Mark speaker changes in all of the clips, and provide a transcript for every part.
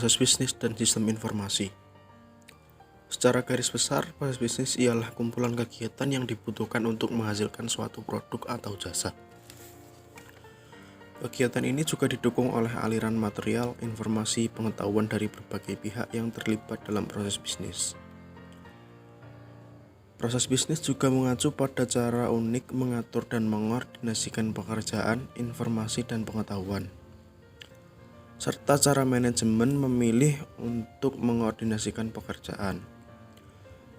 Speaker 1: Proses bisnis dan sistem informasi. Secara garis besar, proses bisnis ialah kumpulan kegiatan yang dibutuhkan untuk menghasilkan suatu produk atau jasa. Kegiatan ini juga didukung oleh aliran material, informasi, pengetahuan dari berbagai pihak yang terlibat dalam proses bisnis. Proses bisnis juga mengacu pada cara unik mengatur dan mengordinasikan pekerjaan, informasi, dan pengetahuan, serta cara manajemen memilih untuk mengordinasikan pekerjaan.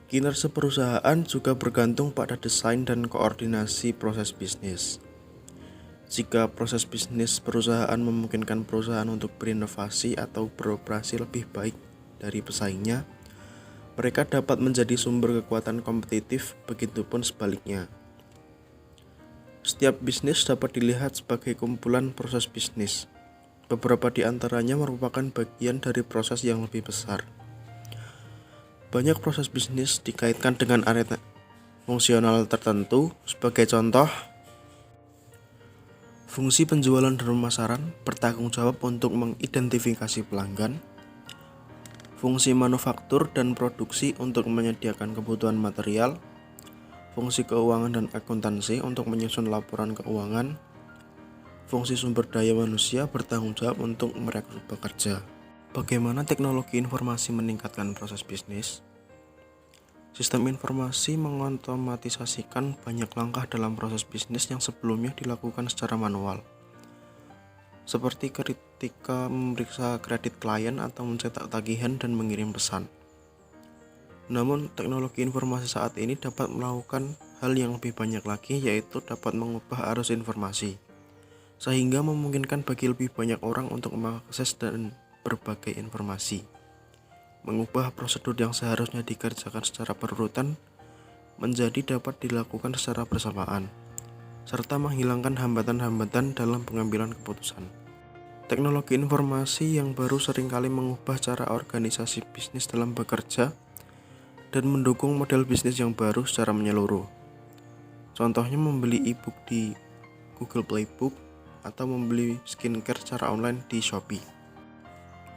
Speaker 1: Kinerja perusahaan juga bergantung pada desain dan koordinasi proses bisnis. Jika proses bisnis perusahaan memungkinkan perusahaan untuk berinovasi atau beroperasi lebih baik dari pesaingnya, mereka dapat menjadi sumber kekuatan kompetitif, begitupun sebaliknya. Setiap bisnis dapat dilihat sebagai kumpulan proses bisnis. Beberapa di antaranya merupakan bagian dari proses yang lebih besar. Banyak proses bisnis dikaitkan dengan area fungsional tertentu. Sebagai contoh, fungsi penjualan dan pemasaran bertanggung jawab untuk mengidentifikasi pelanggan. Fungsi manufaktur dan produksi untuk menyediakan kebutuhan material. Fungsi keuangan dan akuntansi untuk menyusun laporan keuangan. Fungsi sumber daya manusia bertanggung jawab untuk merekrut pekerja. Bagaimana teknologi informasi meningkatkan proses bisnis? Sistem informasi mengotomatisasikan banyak langkah dalam proses bisnis yang sebelumnya dilakukan secara manual, seperti ketika memeriksa kredit klien atau mencetak tagihan dan mengirim pesan. Namun, teknologi informasi saat ini dapat melakukan hal yang lebih banyak lagi, yaitu dapat mengubah arus informasi, sehingga memungkinkan bagi lebih banyak orang untuk mengakses dan berbagai informasi. Mengubah prosedur yang seharusnya dikerjakan secara berurutan menjadi dapat dilakukan secara bersamaan, serta menghilangkan hambatan-hambatan dalam pengambilan keputusan. Teknologi informasi yang baru seringkali mengubah cara organisasi bisnis dalam bekerja dan mendukung model bisnis yang baru secara menyeluruh. Contohnya membeli e-book di Google Playbook atau membeli skincare secara online di Shopee.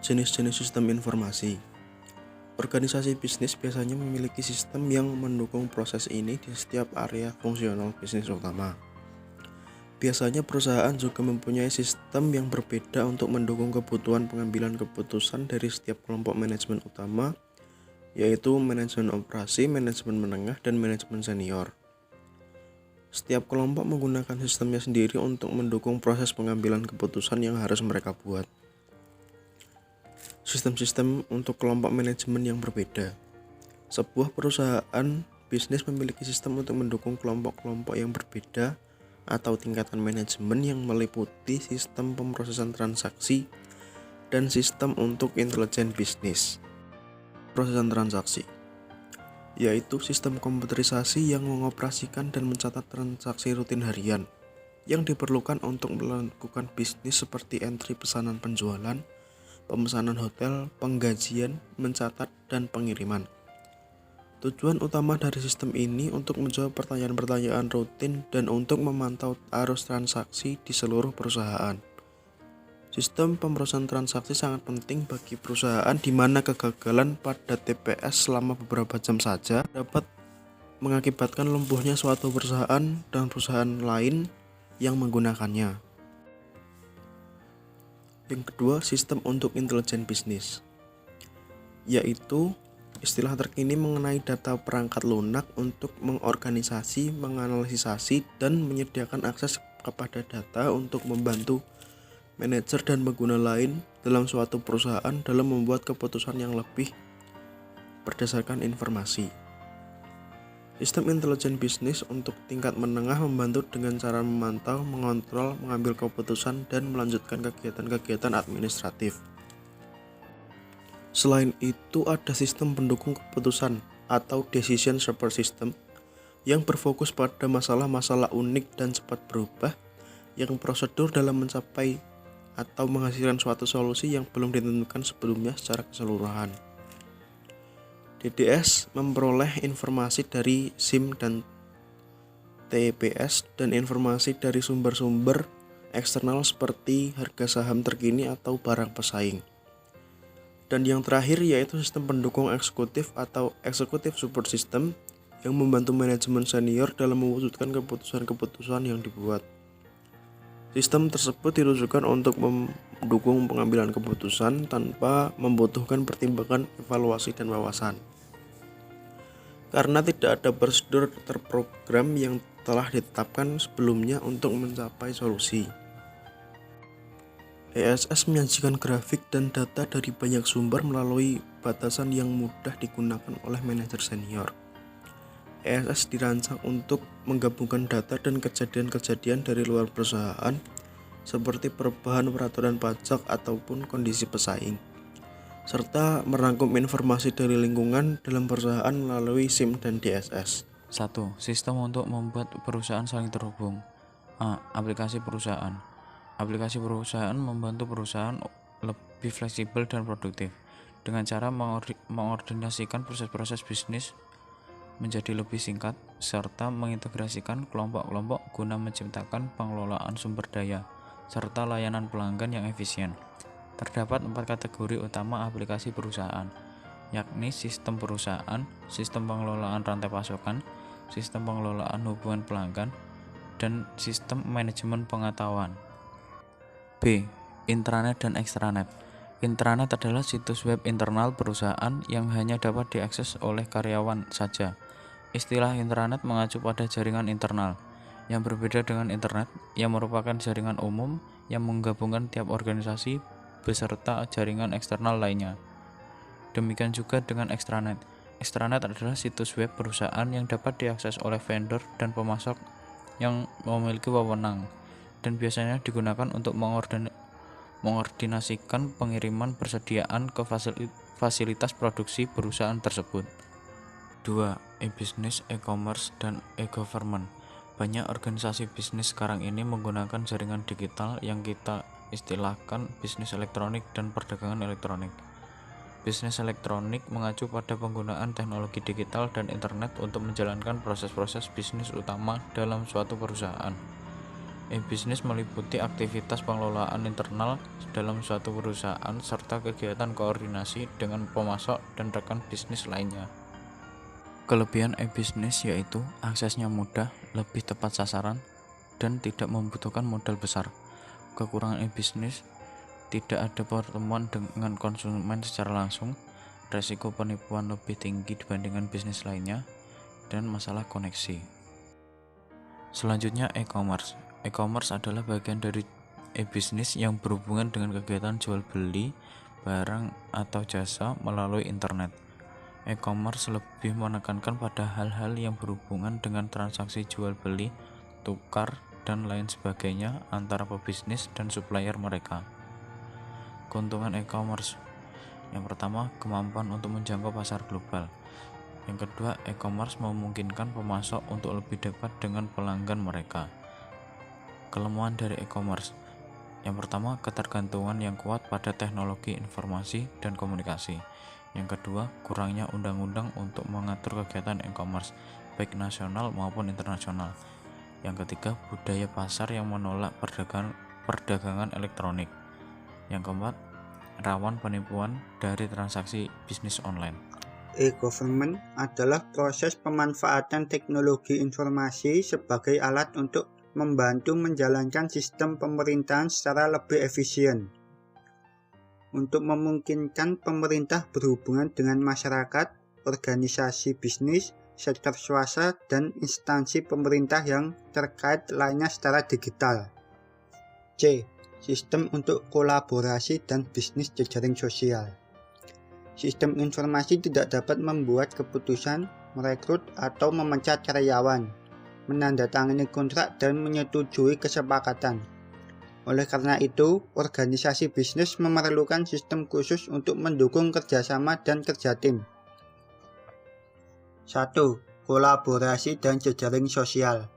Speaker 1: Jenis-jenis sistem informasi. Organisasi bisnis biasanya memiliki sistem yang mendukung proses ini di setiap area fungsional bisnis utama. Biasanya perusahaan juga mempunyai sistem yang berbeda untuk mendukung kebutuhan pengambilan keputusan dari setiap kelompok manajemen utama, yaitu manajemen operasi, manajemen menengah, dan manajemen senior. Setiap kelompok menggunakan sistemnya sendiri untuk mendukung proses pengambilan keputusan yang harus mereka buat. Sistem-sistem untuk kelompok manajemen yang berbeda. Sebuah perusahaan bisnis memiliki sistem untuk mendukung kelompok-kelompok yang berbeda atau tingkatan manajemen yang meliputi sistem pemrosesan transaksi dan sistem untuk intelijen bisnis. Prosesan transaksi, yaitu sistem komputerisasi yang mengoperasikan dan mencatat transaksi rutin harian yang diperlukan untuk melakukan bisnis seperti entry pesanan penjualan, pemesanan hotel, penggajian, mencatat, dan pengiriman. Tujuan utama dari sistem ini untuk menjawab pertanyaan-pertanyaan rutin dan untuk memantau arus transaksi di seluruh perusahaan. Sistem pemrosesan transaksi sangat penting bagi perusahaan di mana kegagalan pada TPS selama beberapa jam saja dapat mengakibatkan lumpuhnya suatu perusahaan dan perusahaan lain yang menggunakannya. Yang kedua, sistem untuk intelijen bisnis, yaitu istilah terkini mengenai data perangkat lunak untuk mengorganisasi, menganalisasi, dan menyediakan akses kepada data untuk membantu manajer dan pengguna lain dalam suatu perusahaan dalam membuat keputusan yang lebih berdasarkan informasi. Sistem intelijen bisnis untuk tingkat menengah membantu dengan cara memantau, mengontrol, mengambil keputusan, dan melanjutkan kegiatan-kegiatan administratif. Selain itu, ada sistem pendukung keputusan atau decision support system yang berfokus pada masalah-masalah unik dan cepat berubah, yang prosedur dalam mencapai atau menghasilkan suatu solusi yang belum ditentukan sebelumnya secara keseluruhan. DDS memperoleh informasi dari SIM dan TPS dan informasi dari sumber-sumber eksternal seperti harga saham terkini atau barang pesaing. Dan yang terakhir yaitu sistem pendukung eksekutif atau executive support system yang membantu manajemen senior dalam mewujudkan keputusan-keputusan yang dibuat. Sistem tersebut ditujukan untuk mendukung pengambilan keputusan tanpa membutuhkan pertimbangan, evaluasi, dan wawasan. Karena tidak ada prosedur terprogram yang telah ditetapkan sebelumnya untuk mencapai solusi. ESS menyajikan grafik dan data dari banyak sumber melalui batasan yang mudah digunakan oleh manajer senior. ESS dirancang untuk menggabungkan data dan kejadian-kejadian dari luar perusahaan seperti perubahan peraturan pajak ataupun kondisi pesaing, serta merangkum informasi dari lingkungan dalam perusahaan melalui SIM dan DSS.
Speaker 2: 1. Sistem untuk membuat perusahaan saling terhubung. A. Aplikasi perusahaan. Aplikasi perusahaan membantu perusahaan lebih fleksibel dan produktif dengan cara mengordinasikan proses-proses bisnis menjadi lebih singkat serta mengintegrasikan kelompok-kelompok guna menciptakan pengelolaan sumber daya serta layanan pelanggan yang efisien. Terdapat 4 kategori utama aplikasi perusahaan, yakni sistem perusahaan, sistem pengelolaan rantai pasokan, sistem pengelolaan hubungan pelanggan, dan sistem manajemen pengetahuan. B. Intranet dan ekstranet. Intranet adalah situs web internal perusahaan yang hanya dapat diakses oleh karyawan saja. Istilah intranet mengacu pada jaringan internal, yang berbeda dengan internet, yang merupakan jaringan umum yang menggabungkan tiap organisasi beserta jaringan eksternal lainnya. Demikian juga dengan ekstranet. Ekstranet adalah situs web perusahaan yang dapat diakses oleh vendor dan pemasok yang memiliki wewenang, dan biasanya digunakan untuk mengordinasikan pengiriman persediaan ke fasilitas produksi perusahaan tersebut. 2. E-business, e-commerce, dan e-government. Banyak organisasi bisnis sekarang ini menggunakan jaringan digital yang kita istilahkan bisnis elektronik dan perdagangan elektronik. Bisnis elektronik mengacu pada penggunaan teknologi digital dan internet untuk menjalankan proses-proses bisnis utama dalam suatu perusahaan. E-bisnis meliputi aktivitas pengelolaan internal dalam suatu perusahaan serta kegiatan koordinasi dengan pemasok dan rekan bisnis lainnya. Kelebihan e-bisnis yaitu aksesnya mudah, lebih tepat sasaran, dan tidak membutuhkan modal besar. Kekurangan e-bisnis: tidak ada pertemuan dengan konsumen secara langsung, resiko penipuan lebih tinggi dibandingkan bisnis lainnya, dan masalah koneksi. Selanjutnya, e-commerce. E-commerce adalah bagian dari e-bisnis yang berhubungan dengan kegiatan jual beli barang atau jasa melalui internet. E-commerce lebih menekankan pada hal-hal yang berhubungan dengan transaksi jual beli, tukar, dan lain sebagainya antara pebisnis dan supplier mereka. Keuntungan e-commerce: yang pertama, kemampuan untuk menjangkau pasar global. Yang kedua, e-commerce memungkinkan pemasok untuk lebih dekat dengan pelanggan mereka. Kelemahan dari e-commerce: yang pertama, ketergantungan yang kuat pada teknologi informasi dan komunikasi. Yang kedua, kurangnya undang-undang untuk mengatur kegiatan e-commerce, baik nasional maupun internasional. Yang ketiga, budaya pasar yang menolak perdagangan elektronik. Yang keempat, rawan penipuan dari transaksi bisnis online.
Speaker 3: E-government adalah proses pemanfaatan teknologi informasi sebagai alat untuk membantu menjalankan sistem pemerintahan secara lebih efisien. Untuk memungkinkan pemerintah berhubungan dengan masyarakat, organisasi bisnis, sektor swasta, dan instansi pemerintah yang terkait lainnya secara digital. C. Sistem untuk kolaborasi dan bisnis jejaring sosial. Sistem informasi tidak dapat membuat keputusan, merekrut atau memecat karyawan, menandatangani kontrak, dan menyetujui kesepakatan. Oleh karena itu, organisasi bisnis memerlukan sistem khusus untuk mendukung kerjasama dan kerja tim. 1. Kolaborasi dan jejaring sosial.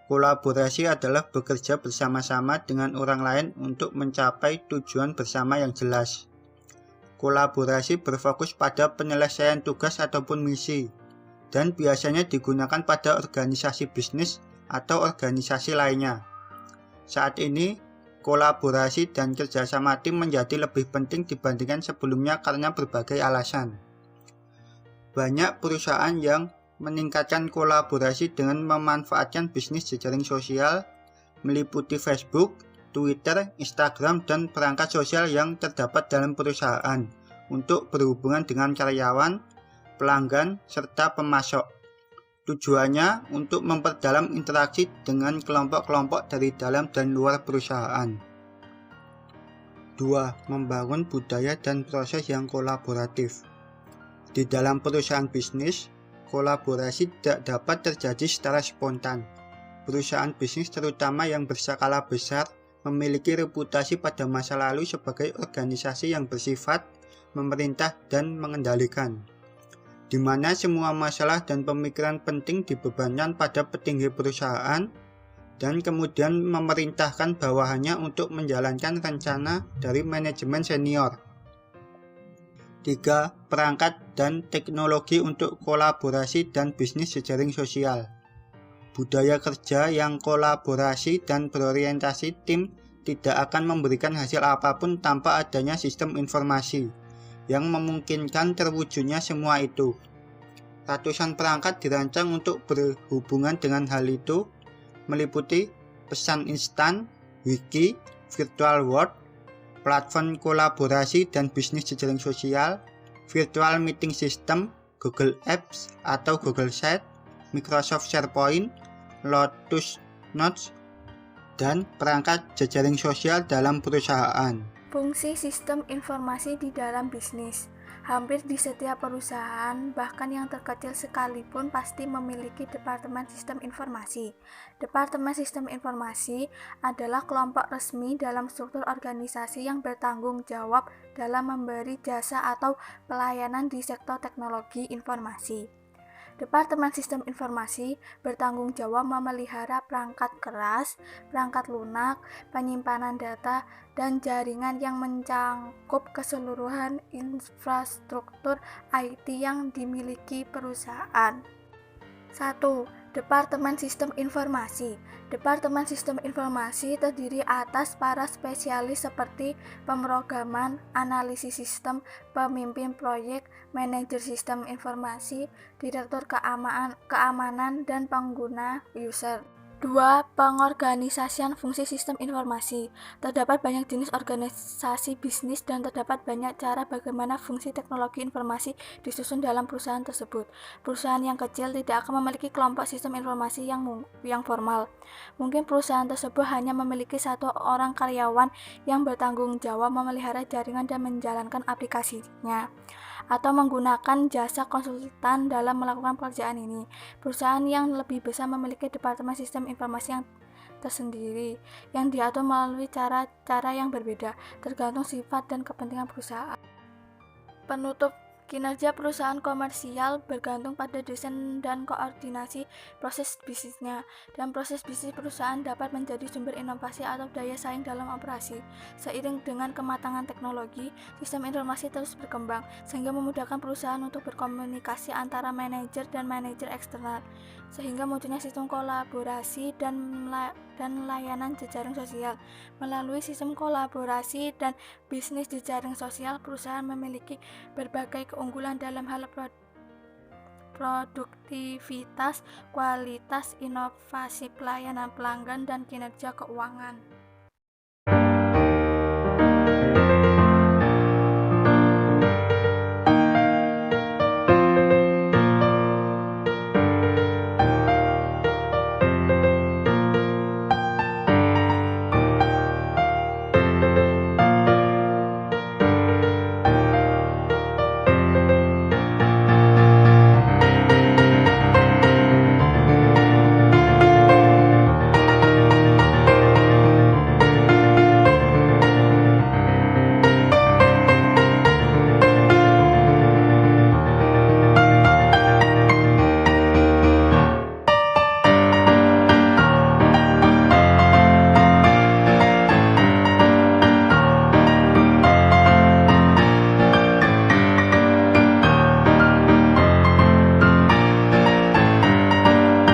Speaker 3: Kolaborasi adalah bekerja bersama-sama dengan orang lain untuk mencapai tujuan bersama yang jelas. Kolaborasi berfokus pada penyelesaian tugas ataupun misi, dan biasanya digunakan pada organisasi bisnis atau organisasi lainnya. Saat ini, kolaborasi dan kerjasama tim menjadi lebih penting dibandingkan sebelumnya karena berbagai alasan. Banyak perusahaan yang meningkatkan kolaborasi dengan memanfaatkan bisnis jejaring sosial, meliputi Facebook, Twitter, Instagram, dan perangkat sosial yang terdapat dalam perusahaan untuk berhubungan dengan karyawan, pelanggan, serta pemasok. Tujuannya untuk memperdalam interaksi dengan kelompok-kelompok dari dalam dan luar perusahaan. 2. Membangun budaya dan proses yang kolaboratif. Di dalam perusahaan bisnis, kolaborasi tidak dapat terjadi secara spontan. Perusahaan bisnis terutama yang berskala besar memiliki reputasi pada masa lalu sebagai organisasi yang bersifat memerintah dan mengendalikan, di mana semua masalah dan pemikiran penting dibebankan pada petinggi perusahaan dan kemudian memerintahkan bawahannya untuk menjalankan rencana dari manajemen senior. 3. Perangkat dan teknologi untuk kolaborasi dan bisnis jejaring sosial. Budaya kerja yang kolaborasi dan berorientasi tim tidak akan memberikan hasil apapun tanpa adanya sistem informasi yang memungkinkan terwujudnya semua itu. Ratusan perangkat dirancang untuk berhubungan dengan hal itu, meliputi pesan instan, wiki, virtual world, platform kolaborasi dan bisnis jejaring sosial, virtual meeting system, Google Apps atau Google Sheet, Microsoft SharePoint, Lotus Notes, dan perangkat jejaring sosial dalam perusahaan.
Speaker 4: Fungsi sistem informasi di dalam bisnis. Hampir di setiap perusahaan, bahkan yang terkecil sekalipun, pasti memiliki departemen sistem informasi. Departemen sistem informasi adalah kelompok resmi dalam struktur organisasi yang bertanggung jawab dalam memberi jasa atau pelayanan di sektor teknologi informasi. Departemen Sistem Informasi bertanggung jawab memelihara perangkat keras, perangkat lunak, penyimpanan data, dan jaringan yang mencangkup keseluruhan infrastruktur IT yang dimiliki perusahaan. 1. Departemen Sistem Informasi. Departemen Sistem Informasi terdiri atas para spesialis seperti pemrograman, analisis sistem, pemimpin proyek, manajer sistem informasi, direktur keamanan, dan pengguna user. 2. Pengorganisasian fungsi sistem informasi. Terdapat banyak jenis organisasi bisnis dan terdapat banyak cara bagaimana fungsi teknologi informasi disusun dalam perusahaan tersebut. Perusahaan yang kecil tidak akan memiliki kelompok sistem informasi yang formal. Mungkin perusahaan tersebut hanya memiliki satu orang karyawan yang bertanggung jawab memelihara jaringan dan menjalankan aplikasinya, atau menggunakan jasa konsultan dalam melakukan pekerjaan ini. Perusahaan yang lebih besar memiliki departemen sistem informasi yang tersendiri, yang diatur melalui cara-cara yang berbeda, tergantung sifat dan kepentingan perusahaan. Penutup. Kinerja perusahaan komersial bergantung pada desain dan koordinasi proses bisnisnya, dan proses bisnis perusahaan dapat menjadi sumber inovasi atau daya saing dalam operasi. Seiring dengan kematangan teknologi, sistem informasi terus berkembang, sehingga memudahkan perusahaan untuk berkomunikasi antara manajer dan manajer eksternal, sehingga munculnya sistem kolaborasi dan layanan jejaring sosial. Melalui sistem kolaborasi dan bisnis jejaring sosial, perusahaan memiliki berbagai keunggulan dalam hal produktivitas, kualitas, inovasi pelayanan pelanggan, dan kinerja keuangan.